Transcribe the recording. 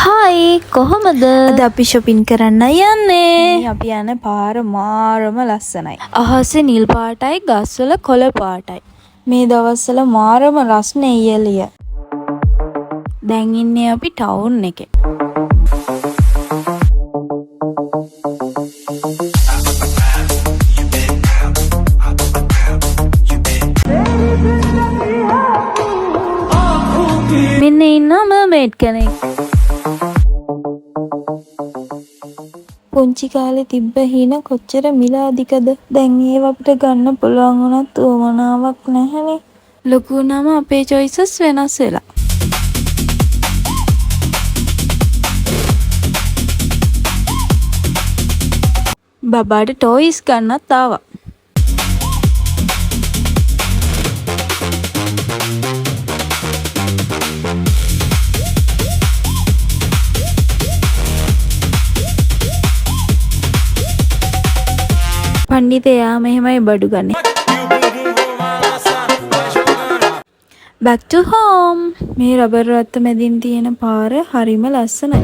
Hi කොහොමද? අද අපි shopping කරන්න යන්නේ. අපි යන පාර මාරම ලස්සනයි. අහසේ නිල් පාටයි ගස්වල කොළ පාටයි. මේ දවස්වල මාරම රස්නේ එළිය. දැන් ඉන්නේ අපි ටවුන් එකේ. මෙන්න ඉන්නවා මර්මේඩ් කෙනෙක්. පුංචි කාලේ තිබ්බ හීන කොච්චර මිල අධිකද? දැන් ඒව අපිට ගන්න පුළුවන් වුණත් උවමනාවක් නැහැනේ. ලොකු වුණාම අපේ choices වෙනස් වෙලා. බබාට toys ගන්නත් ආවා. පණ්ඩිතයා මෙහෙමයි බඩු ගන්නේ. back to home. මේ රබර් රත්ත මැදින් තියෙන පාර හරිම ලස්සනයි.